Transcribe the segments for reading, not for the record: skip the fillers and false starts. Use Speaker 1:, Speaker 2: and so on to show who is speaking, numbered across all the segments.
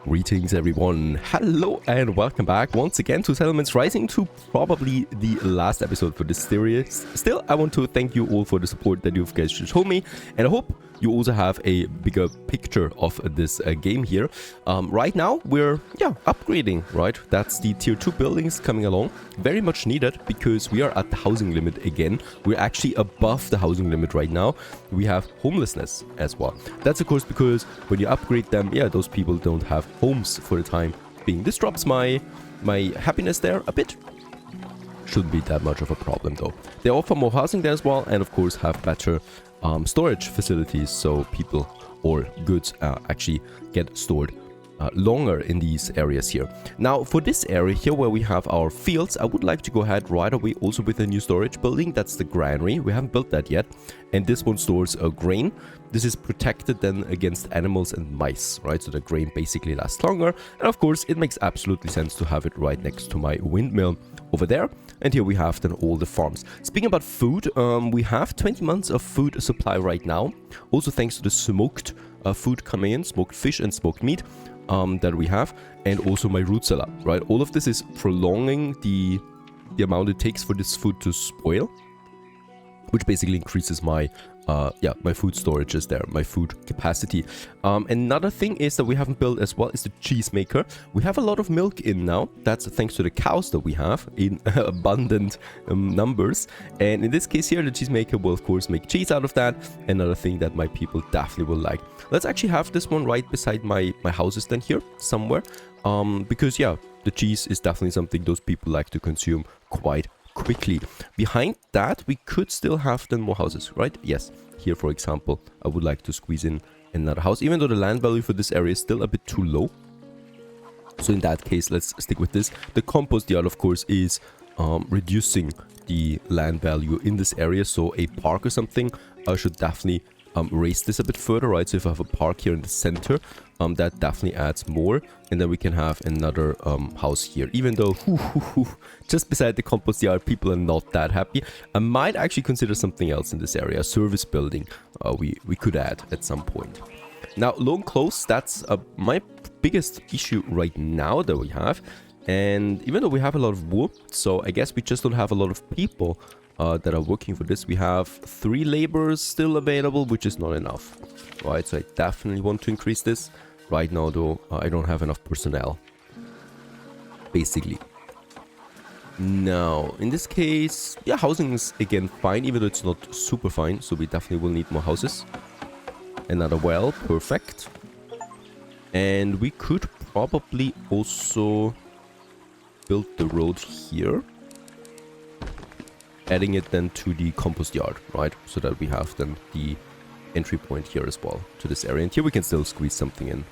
Speaker 1: Greetings everyone, hello and welcome back once again to Settlements Rising, to probably the last episode for this series. Still, I want to thank you all for the support that you guys shown me, and I hope you also have a bigger picture of this game here. Right now we're upgrading, right? That's the tier 2 buildings coming along, very much needed because we are at the housing limit again. We're actually above the housing limit right now. We have homelessness as well. That's of course because when you upgrade them, those people don't have homes for the time being. This drops my happiness there a bit. Shouldn't be that much of a problem though. They offer more housing there as well, and of course have better storage facilities, so people or goods actually get stored longer in these areas here. Now for this area here where we have our fields, I would like to go ahead right away also with a new storage building. That's the granary. We haven't built that yet, and this one stores grain. This is protected then against animals and mice, right? So the grain basically lasts longer, and of course it makes absolutely sense to have it right next to my windmill over there. And here we have then all the farms. Speaking about food, we have 20 months of food supply right now, also thanks to the smoked food coming in, smoked fish and smoked meat that we have, and also my root cellar, right? All of this is prolonging the amount it takes for this food to spoil, which basically increases my my food storage is there, my food capacity. Another thing is that we haven't built as well is the cheese maker. We have a lot of milk in now. That's thanks to the cows that we have in abundant numbers. And in this case here, the cheese maker will of course make cheese out of that. Another thing that my people definitely will like. Let's actually have this one right beside my houses then here somewhere. Because the cheese is definitely something those people like to consume quite quickly. Behind that we could still have then more houses, right? Yes, here for example I would like to squeeze in another house, even though the land value for this area is still a bit too low. So in that case let's stick with this. The compost yard of course is reducing the land value in this area, so a park or something should definitely raise this a bit further, right? So if I have a park here in the center, that definitely adds more, and then we can have another house here, even though just beside the compost yard people are not that happy. I might actually consider something else in this area, a service building we could add at some point. Now loan close, that's my biggest issue right now that we have, and even though we have a lot of wood, so I guess we just don't have a lot of people that are working for this. We have 3 laborers still available, which is not enough, right? So I definitely want to increase this. Right now though, I don't have enough personnel, basically. Now in this case, housing is again fine, even though it's not super fine, so we definitely will need more houses. Another well, perfect. And we could probably also build the road here, adding it then to the compost yard, right? So that we have then the entry point here as well to this area. And here we can still squeeze something in,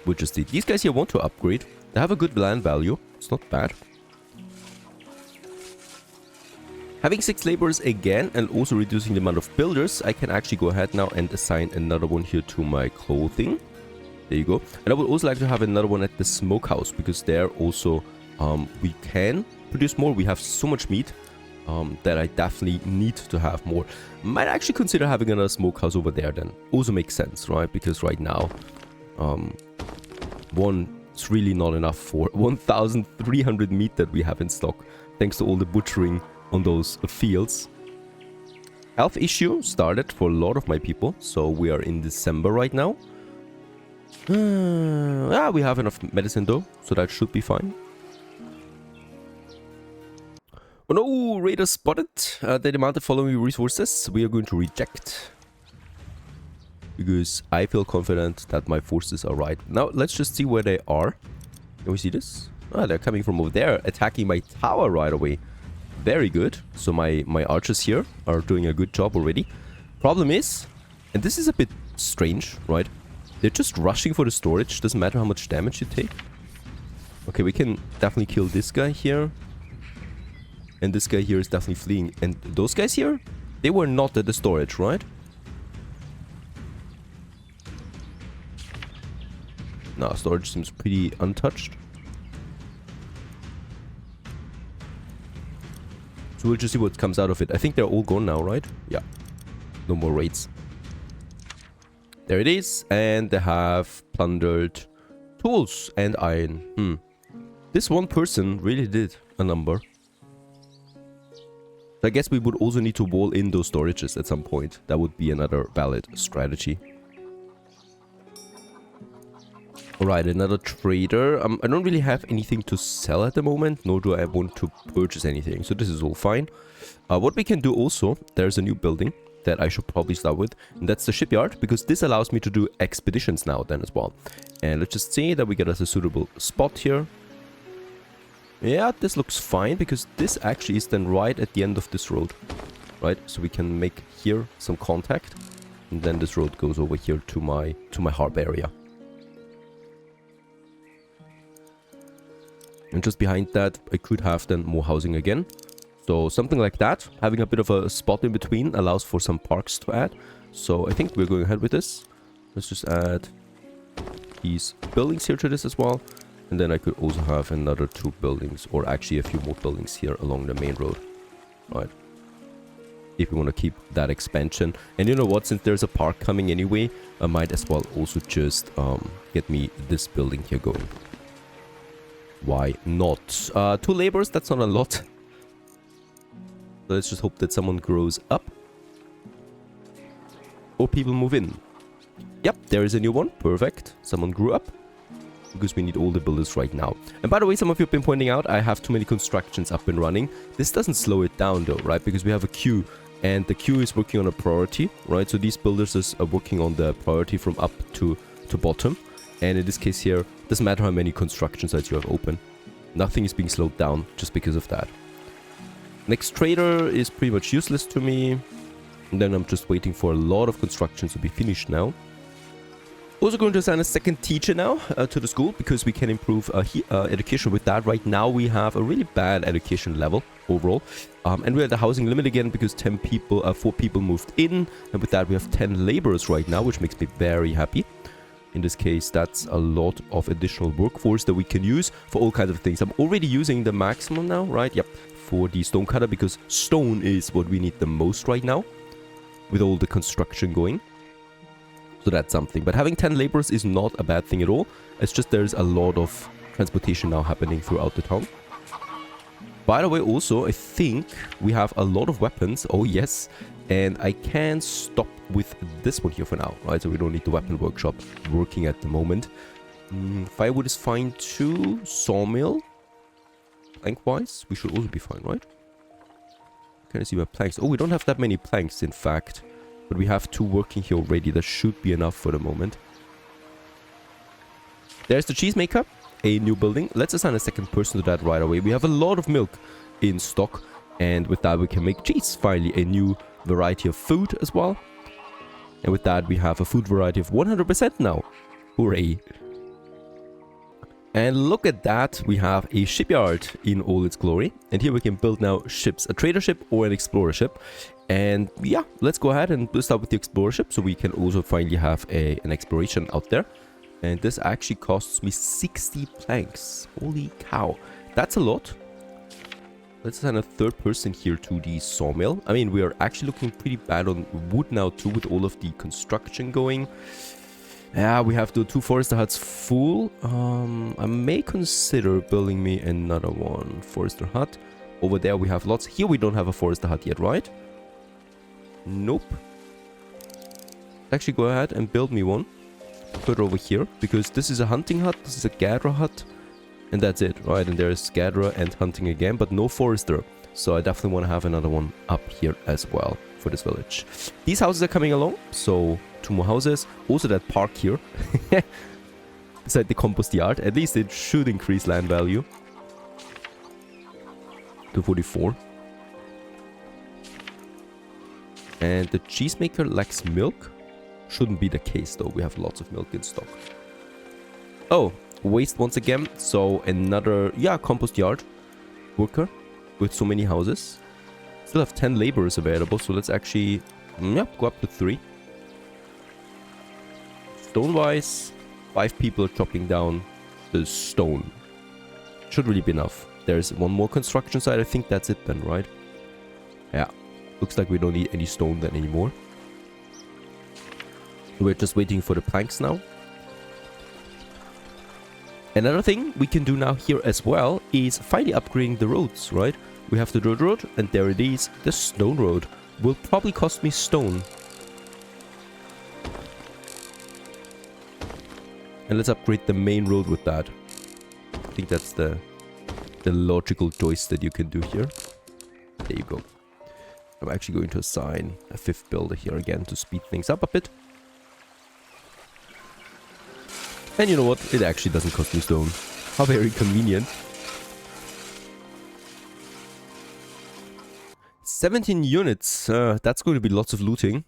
Speaker 1: which is these guys here want to upgrade. They have a good land value. It's not bad. Having 6 laborers again and also reducing the amount of builders, I can actually go ahead now and assign another one here to my clothing. There you go. And I would also like to have another one at the smokehouse, because there also we can produce more. We have so much meat that I definitely need to have more. Might actually consider having another smokehouse over there then. Also makes sense, right? Because right now one is really not enough for 1,300 meat that we have in stock, thanks to all the butchering on those fields. Health issue started for a lot of my people, so we are in December right now. We have enough medicine though, so that should be fine. Oh no, raiders spotted. They demand the following resources. We are going to reject, because I feel confident that my forces are right. Now let's just see where they are. Can we see this? They're coming from over there, attacking my tower right away. Very good. So my archers here are doing a good job already. Problem is, and this is a bit strange, right? They're just rushing for the storage. Doesn't matter how much damage you take. Okay, we can definitely kill this guy here. And this guy here is definitely fleeing. And those guys here, they were not at the storage, right? No, storage seems pretty untouched. So we'll just see what comes out of it. I think they're all gone now, right? Yeah. No more raids. There it is. And they have plundered Tools and iron. This one person really did a number. I guess we would also need to wall in those storages at some point. That would be another valid strategy. Alright, another trader. I don't really have anything to sell at the moment, nor do I want to purchase anything. So this is all fine. What we can do also, there's a new building that I should probably start with. And that's the shipyard, because this allows me to do expeditions now then as well. And let's just say that we get us a suitable spot here. Yeah, this looks fine, because this actually is then right at the end of this road. Right, so we can make here some contact. And then this road goes over here to my harp area. And just behind that, I could have then more housing again. So something like that. Having a bit of a spot in between allows for some parks to add. So I think we're going ahead with this. Let's just add these buildings here to this as well. And then I could also have another 2 buildings, or actually a few more buildings here along the main road. Right. If we want to keep that expansion. And you know what, since there's a park coming anyway, I might as well also just get me this building here going. Why not? 2 laborers, that's not a lot. So let's just hope that someone grows up. Or people move in. Yep, there is a new one. Perfect. Someone grew up. Because we need all the builders right now. And by the way, some of you have been pointing out I have too many constructions up and running. This doesn't slow it down though, right? Because we have a queue. And the queue is working on a priority, right? So these builders are working on the priority from up to bottom. And in this case here, doesn't matter how many construction sites you have open. Nothing is being slowed down just because of that. Next trader is pretty much useless to me. And then I'm just waiting for a lot of construction to be finished now. Also going to assign a second teacher now to the school, because we can improve education with that. Right now we have a really bad education level overall. And we're at the housing limit again because 4 people moved in. And with that we have 10 laborers right now, which makes me very happy. In this case, that's a lot of additional workforce that we can use for all kinds of things. I'm already using the maximum now, right? Yep, for the stone cutter, because stone is what we need the most right now with all the construction going. So that's something. But having 10 laborers is not a bad thing at all. It's just there's a lot of transportation now happening throughout the town. By the way, also, I think we have a lot of weapons. Oh, yes. And I can stop with this one here for now, right? So we don't need the weapon workshop working at the moment. Firewood is fine too. Sawmill. Plank-wise, we should also be fine, right? Can I see my planks? Oh, we don't have that many planks, in fact. But we have 2 working here already. That should be enough for the moment. There's the cheesemaker. A new building. Let's assign a second person to that right away. We have a lot of milk in stock. And with that, we can make cheese. Finally, a new variety of food as well. And with that, we have a food variety of 100% now. Hooray. And look at that, we have a shipyard in all its glory. And here we can build now ships, a trader ship or an explorer ship. And yeah, let's go ahead and start with the explorer ship, so we can also finally have an exploration out there. And this actually costs me 60 planks. Holy cow, that's a lot. Let's assign a third person here to the sawmill. I mean, we are actually looking pretty bad on wood now too, with all of the construction going. Yeah, we have the 2 forester huts full. I may consider building me another one. Forester hut. Over there we have lots. Here we don't have a forester hut yet, right? Nope. Actually, go ahead and build me one. Put it over here, because this is a hunting hut, this is a gatherer hut. And that's it, right? And there's gatherer and hunting again, but no forester. So I definitely want to have another one up here as well for this village. These houses are coming along, so 2 more houses. Also that park here. Beside the compost yard. At least it should increase land value. To 44. And the cheesemaker lacks milk. Shouldn't be the case though, we have lots of milk in stock. Oh, waste once again. So another, yeah, compost yard worker with so many houses. Still have 10 laborers available, so let's actually, yeah, go up to 3. Stone-wise, 5 people are chopping down the stone. Should really be enough. There's 1 more construction site. I think that's it then, right? Yeah. Looks like we don't need any stone then anymore. We're just waiting for the planks now. Another thing we can do now here as well is finally upgrading the roads, right? We have the dirt road, and there it is, the stone road. Will probably cost me stone. And let's upgrade the main road with that. I think that's the logical choice that you can do here. There you go. I'm actually going to assign a 5th builder here again to speed things up a bit. And you know what? It actually doesn't cost me stone. How very convenient. 17 units. That's going to be lots of looting.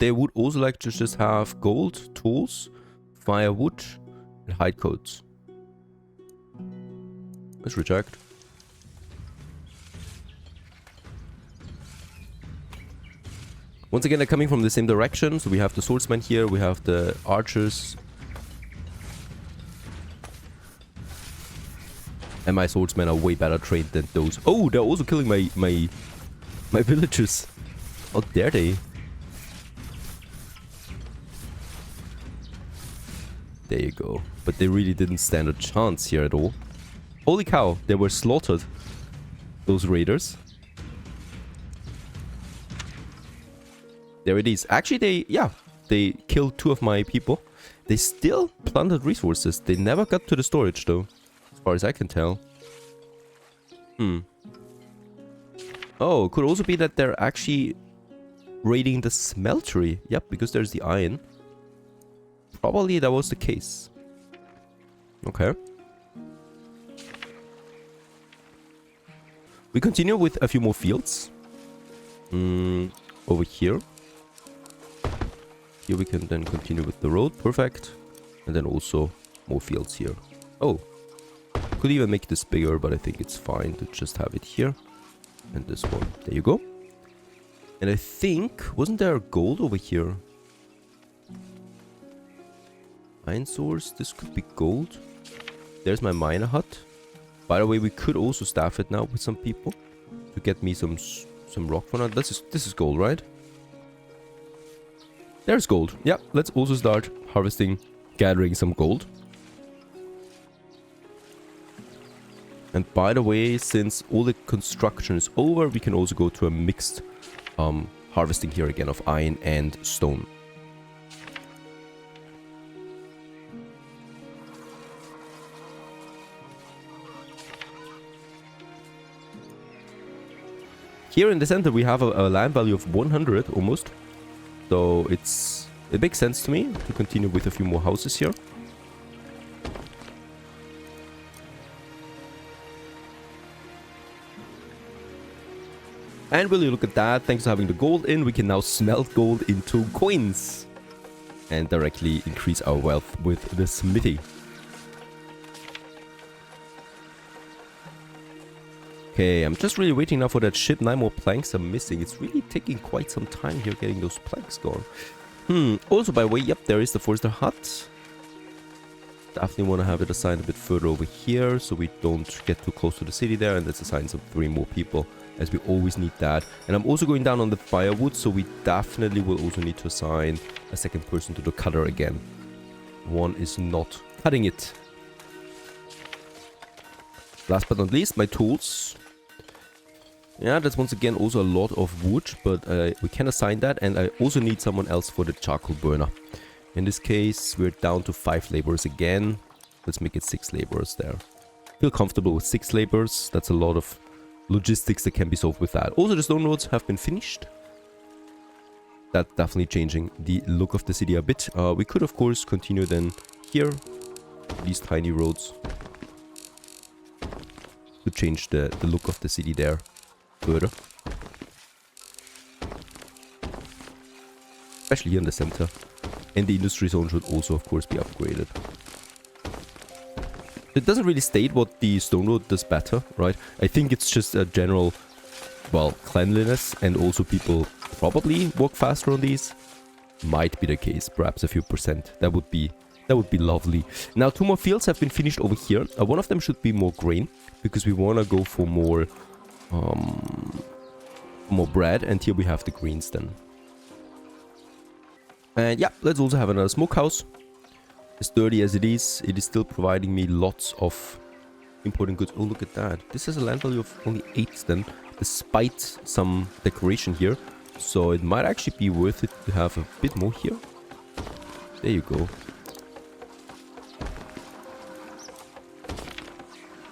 Speaker 1: They would also like to just have gold, tools, firewood, and hide coats. Let's reject. Once again, they're coming from the same direction. So we have the swordsman here, we have the archers. And my swordsmen are way better trained than those. Oh, they're also killing my villagers. How dare they? There you go. But they really didn't stand a chance here at all. Holy cow, they were slaughtered. Those raiders. There it is. Actually, they killed 2 of my people. They still plundered resources. They never got to the storage though. As far as I can tell. Oh, could also be that they're actually raiding the smeltery. Yep, because there's the iron. Probably that was the case. Okay. We continue with a few more fields. Over here. Here we can then continue with the road. Perfect. And then also more fields here. Oh. Could even make this bigger, but I think it's fine to just have it here. And this one. There you go. And I think... wasn't there gold over here? Mine source. This could be gold. There's my miner hut. By the way, we could also staff it now with some people. To get me some rock for now. This is gold, right? There's gold. Yeah, let's also start harvesting, gathering some gold. And by the way, since all the construction is over, we can also go to a mixed harvesting here again of iron and stone. Here in the center we have a land value of 100 almost. So it makes sense to me to continue with a few more houses here. And will you look at that, thanks to having the gold in, we can now smelt gold into coins. And directly increase our wealth with the smithy. Okay, I'm just really waiting now for that ship. 9 more planks are missing. It's really taking quite some time here getting those planks gone. Also by the way, yep, there is the forester hut. Definitely want to have it assigned a bit further over here so we don't get too close to the city there. And let's assign some 3 more people, as we always need that. And I'm also going down on the firewood, so we definitely will also need to assign a second person to the cutter again. One is not cutting it. Last but not least, my tools. Yeah, that's once again also a lot of wood, but we can assign that. And I also need someone else for the charcoal burner. In this case, we're down to 5 laborers again. Let's make it 6 laborers there. Feel comfortable with 6 laborers. That's a lot of logistics that can be solved with that. Also, the stone roads have been finished. That's definitely changing the look of the city a bit. We could, of course, continue then here. These tiny roads. To change the look of the city there further. Especially here in the center. And the industry zone should also, of course, be upgraded. It doesn't really state what the stone road does better, right? I think it's just a general, well, cleanliness, and also people probably walk faster on these. Might be the case, perhaps a few percent. That would be lovely. Now 2 more fields have been finished over here. One of them should be more grain, because we want to go for more bread, and here we have the greens then. And yeah, let's also have another smokehouse. As dirty as it is still providing me lots of important goods. Oh, look at that. This has a land value of only 8 then, despite some decoration here. So it might actually be worth it to have a bit more here. There you go.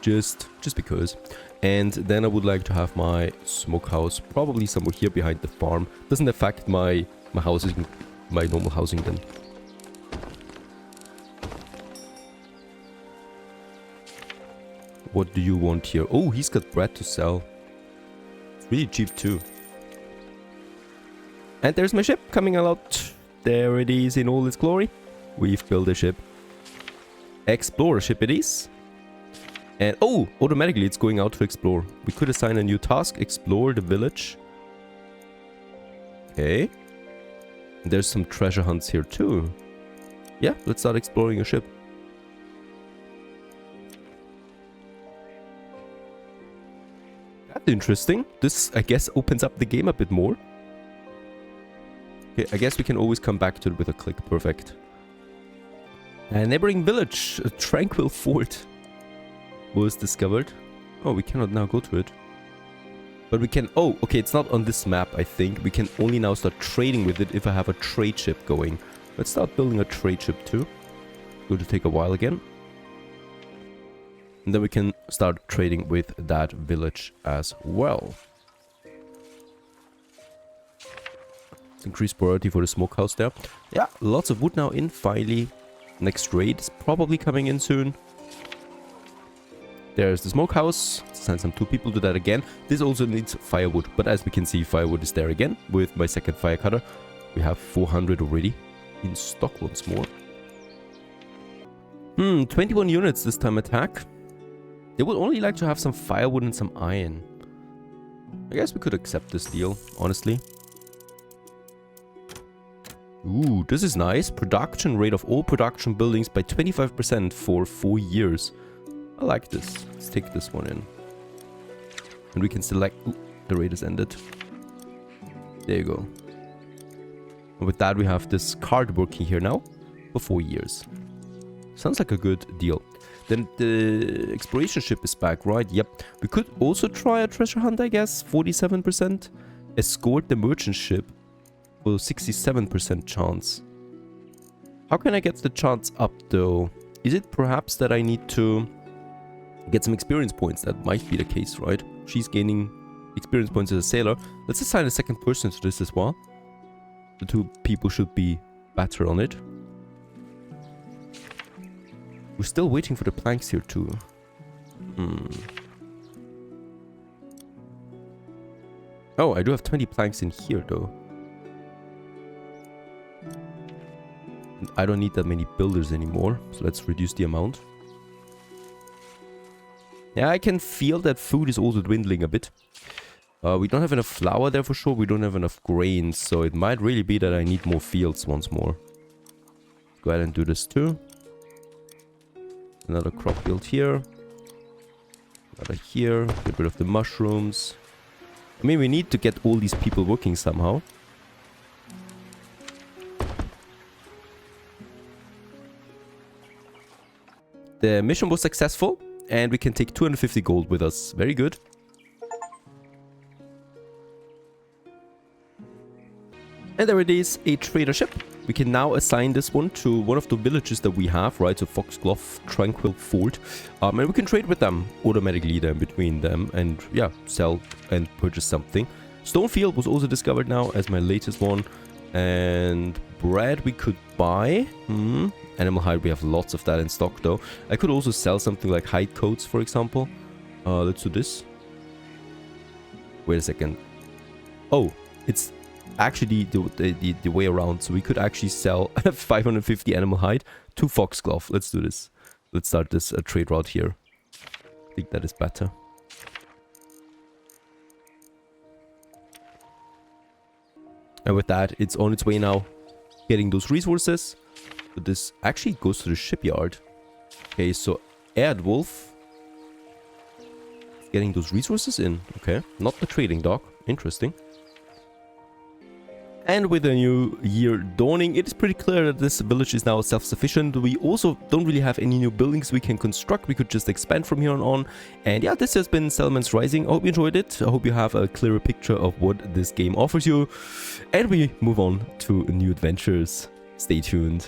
Speaker 1: Just because. And then I would like to have my smokehouse probably somewhere here behind the farm. Doesn't affect my housing, my normal housing then. What do you want here? Oh, he's got bread to sell. It's really cheap too. And there's my ship coming out. There it is in all its glory. We've built a ship. Explorer ship it is. And oh, automatically it's going out to explore. We could assign a new task. Explore the village. Okay. And there's some treasure hunts here too. Yeah, let's start exploring a ship. That's interesting. This, I guess, opens up the game a bit more. Okay, I guess we can always come back to it with a click. Perfect. A neighboring village, a tranquil fort, was discovered. Oh, we cannot now go to it. But we can... Oh, okay, it's not on this map, I think. We can only now start trading with it if I have a trade ship going. Let's start building a trade ship too. Going to take a while again. And then we can start trading with that village as well. Let's increase priority for the smokehouse there. Yeah, lots of wood now in, finally. Next raid is probably coming in soon. There's the smokehouse. Send some 2 people to that again. This also needs firewood, but as we can see, firewood is there again with my second fire cutter. We have 400 already in stock once more. 21 units this time attack. They would only like to have some firewood and some iron. I guess we could accept this deal, honestly. Ooh, this is nice. Production rate of all production buildings by 25% for 4 years. I like this. Let's take this one in. And we can select... Ooh, the raid has ended. There you go. And with that, we have this card working here now for 4 years. Sounds like a good deal. Then the exploration ship is back, right? Yep. We could also try a treasure hunt, I guess. 47%. Escort the merchant ship for 67% chance. How can I get the chance up, though? Is it perhaps that I need to get some experience points? That might be the case, right? She's gaining experience points as a sailor. Let's assign a second person to this as well. The 2 people should be better on it. We're still waiting for the planks here too. Oh, I do have 20 planks in here though. And I don't need that many builders anymore, so let's reduce the amount. Yeah, I can feel that food is also dwindling a bit. We don't have enough flour there for sure. We don't have enough grains, so it might really be that I need more fields once more. Go ahead and do this too. Another crop field here. Another here. Get rid of the mushrooms. I mean, we need to get all these people working somehow. The mission was successful, and we can take 250 gold with us. Very good. And there it is, a trader ship. We can now assign this one to one of the villages that we have, right? So Foxglove, Tranquil Fort. And we can trade with them automatically then between them and, yeah, sell and purchase something. Stonefield was also discovered now as my latest one. And bread we could buy. Animal hide, we have lots of that in stock though. I could also sell something like hide coats, for example. Let's do this. Wait a second. Oh, it's actually the way around. So we could actually sell 550 animal hide to Foxglove. Let's do this. Let's start this trade route here. I think that is better. And with that, it's on its way now, getting those resources. But this actually goes to the shipyard. Okay, so Erdwolf is getting those resources in. Okay, not the trading dock. Interesting. And with a new year dawning, it is pretty clear that this village is now self-sufficient. We also don't really have any new buildings we can construct. We could just expand from here on. And yeah, this has been Settlements Rising. I hope you enjoyed it. I hope you have a clearer picture of what this game offers you. And we move on to new adventures. Stay tuned.